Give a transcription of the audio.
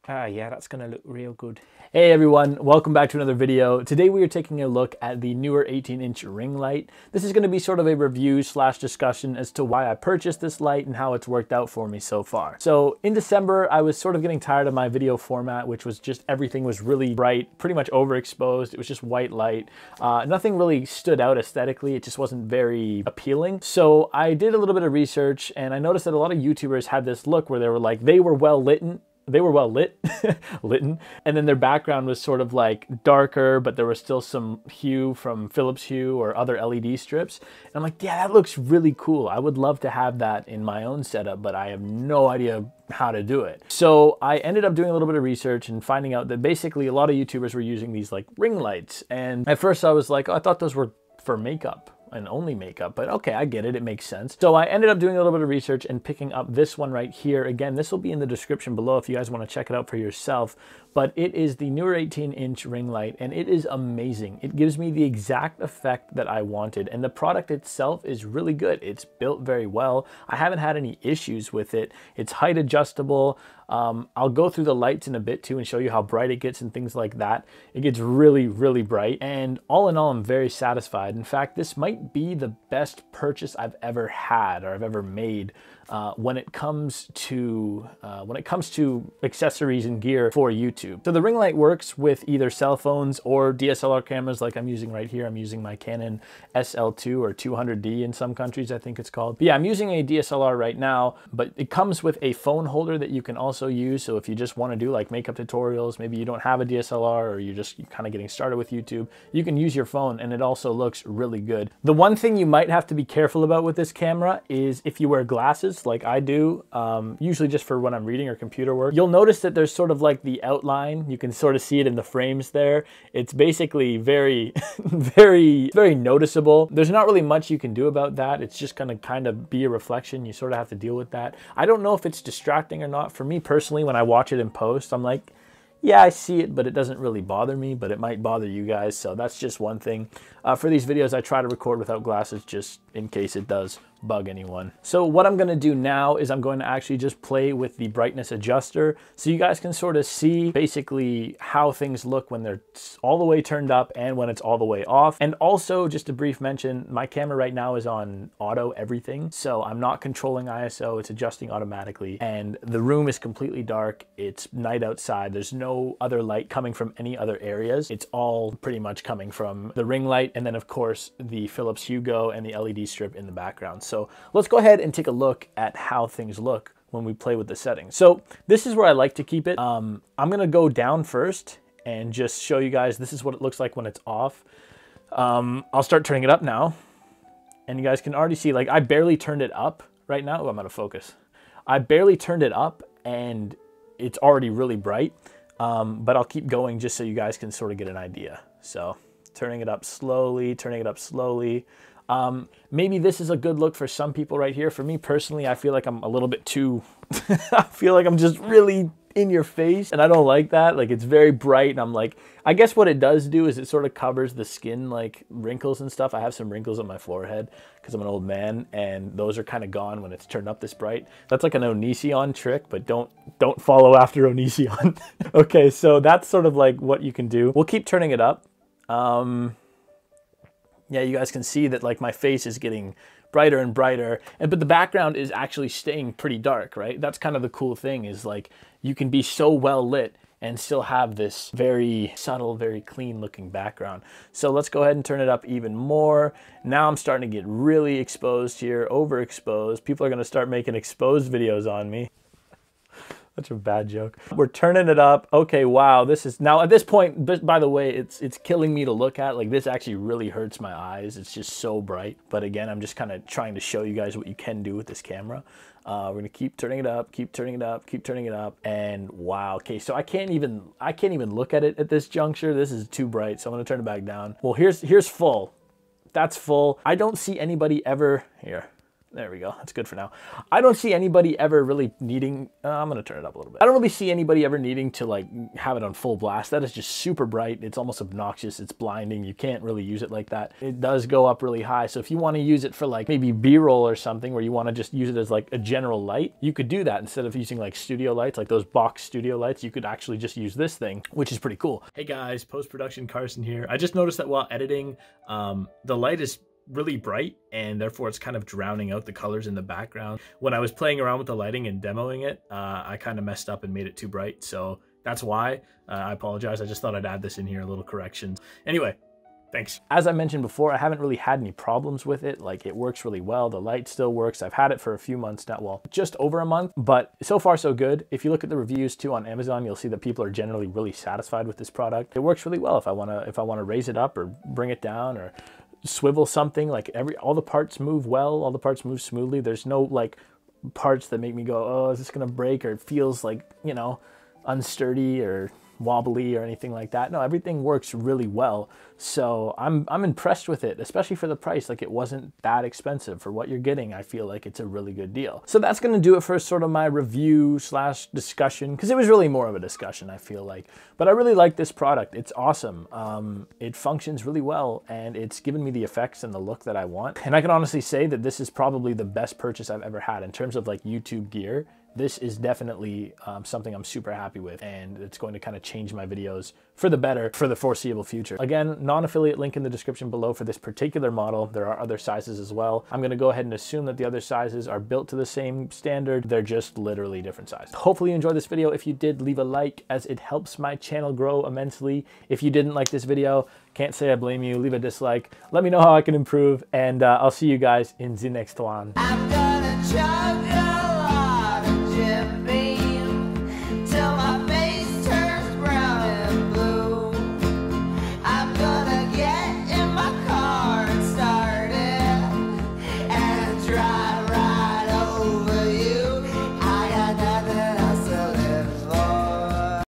Yeah, that's gonna look real good. Hey everyone, welcome back to another video. Today we are taking a look at the Neewer 18-inch ring light. This is gonna be sort of a review slash discussion as to why I purchased this light and how it's worked out for me so far. So in December, I was sort of getting tired of my video format, which was just everything was really bright, pretty much overexposed. It was just white light. Nothing really stood out aesthetically. It just wasn't very appealing. So I did a little bit of research and I noticed that a lot of YouTubers had this look where they were like, they were well lit, and then their background was sort of like darker, but there was still some hue from Philips Hue or other LED strips. And I'm like, yeah, that looks really cool. I would love to have that in my own setup, but I have no idea how to do it. So I ended up doing a little bit of research and finding out that basically a lot of YouTubers were using these like ring lights. And at first I was like, oh, I thought those were for makeup and only makeup, but okay, I get it, it makes sense. So I ended up doing a little bit of research and picking up this one right here. Again, this will be in the description below if you guys want to check it out for yourself, but it is the Neewer 18-inch ring light and it is amazing. It gives me the exact effect that I wanted and the product itself is really good. It's built very well. I haven't had any issues with it. It's height adjustable. I'll go through the lights in a bit too and show you how bright it gets and things like that. It gets really, really bright. And all in all, I'm very satisfied. In fact, this might be the best purchase I've ever had or I've ever made when it comes to accessories and gear for YouTube. So the ring light works with either cell phones or DSLR cameras like I'm using right here. I'm using my Canon SL2 or 200D in some countries, I think it's called. But yeah, I'm using a DSLR right now, but it comes with a phone holder that you can also use. So if you just want to do like makeup tutorials, maybe you don't have a DSLR or you're kind of getting started with YouTube, you can use your phone and it also looks really good. The one thing you might have to be careful about with this camera is if you wear glasses like I do, usually just for when I'm reading or computer work, you'll notice that there's sort of like the outline. You can sort of see it in the frames there. It's basically very, very noticeable. There's not really much you can do about that. It's just gonna kind of be a reflection. You sort of have to deal with that. I don't know if it's distracting or not. For me personally, when I watch it in post, I'm like, yeah, I see it, but it doesn't really bother me, but it might bother you guys. So that's just one thing. For these videos, I try to record without glasses just in case it does bug anyone. So what I'm gonna do now is I'm going to actually just play with the brightness adjuster so you guys can sort of see basically how things look when they're all the way turned up and when it's all the way off. And also just a brief mention, my camera right now is on auto everything. So I'm not controlling ISO, it's adjusting automatically. And the room is completely dark. It's night outside. There's no other light coming from any other areas. It's all pretty much coming from the ring light and then of course the Philips Hue and the LED strip in the background. So let's go ahead and take a look at how things look when we play with the settings. So this is where I like to keep it. I'm gonna go down first and just show you guys, this is what it looks like when it's off. I'll start turning it up now. And you guys can already see, like I barely turned it up right now. Oh, I'm out of focus. I barely turned it up and it's already really bright. But I'll keep going just so you guys can sort of get an idea. So turning it up slowly, turning it up slowly. Maybe this is a good look for some people right here. For me personally, I feel like I'm a little bit too, I feel like I'm just really in your face and I don't like that. Like it's very bright and I'm like, I guess what it does do is it sort of covers the skin, like wrinkles and stuff. I have some wrinkles on my forehead because I'm an old man and those are kind of gone when it's turned up this bright. That's like an Onision trick, but don't follow after Onision. Okay, so that's sort of like what you can do. We'll keep turning it up. Yeah, you guys can see that like my face is getting brighter and brighter, but the background is actually staying pretty dark, right? That's kind of the cool thing is like you can be so well lit and still have this very subtle, very clean looking background. So let's go ahead and turn it up even more. Now I'm starting to get really exposed here, overexposed. People are gonna start making exposed videos on me. Such a bad joke. We're turning it up. Okay, wow, this is, now at this point, by the way, it's killing me to look at. Like this actually really hurts my eyes. It's just so bright. But again, I'm just kind of trying to show you guys what you can do with this camera. We're gonna keep turning it up, keep turning it up, keep turning it up, and wow, okay, so I can't even look at it at this juncture. This is too bright, so I'm gonna turn it back down. Well, here's full. That's full. I don't see anybody ever, here. There we go. That's good for now. I don't see anybody ever really needing, I'm going to turn it up a little bit. I don't really see anybody ever needing to like have it on full blast. That is just super bright. It's almost obnoxious. It's blinding. You can't really use it like that. It does go up really high. So if you want to use it for like maybe B-roll or something where you want to just use it as like a general light, you could do that instead of using like studio lights, like those box studio lights. You could actually just use this thing, which is pretty cool. Hey guys, post-production Carson here. I just noticed that while editing, the light is really bright and therefore it's kind of drowning out the colors in the background. When I was playing around with the lighting and demoing it, I kind of messed up and made it too bright. So that's why. I apologize. I just thought I'd add this in here, a little correction. Anyway, thanks. As I mentioned before, I haven't really had any problems with it. Like, it works really well. The light still works. I've had it for a few months now, well, just over a month, but so far so good. If you look at the reviews too on Amazon, you'll see that people are generally really satisfied with this product. It works really well if I want to raise it up or bring it down or swivel something. Like all the parts move well, all the parts move smoothly. There's no like parts that make me go, oh, is this gonna break, or it feels like, you know, unsturdy or wobbly or anything like that. No, everything works really well. So I'm impressed with it, especially for the price. Like, it wasn't that expensive for what you're getting. I feel like it's a really good deal. So that's going to do it for sort of my review slash discussion, because it was really more of a discussion, I feel like. But I really like this product. It's awesome. It functions really well, and it's given me the effects and the look that I want. And I can honestly say that this is probably the best purchase I've ever had in terms of like YouTube gear. This is definitely something I'm super happy with, and it's going to kind of change my videos for the better for the foreseeable future. Again, non-affiliate link in the description below for this particular model. There are other sizes as well. I'm gonna go ahead and assume that the other sizes are built to the same standard. They're just literally different sizes. Hopefully you enjoyed this video. If you did, leave a like, as it helps my channel grow immensely. If you didn't like this video, can't say I blame you. Leave a dislike. Let me know how I can improve, and I'll see you guys in the next one.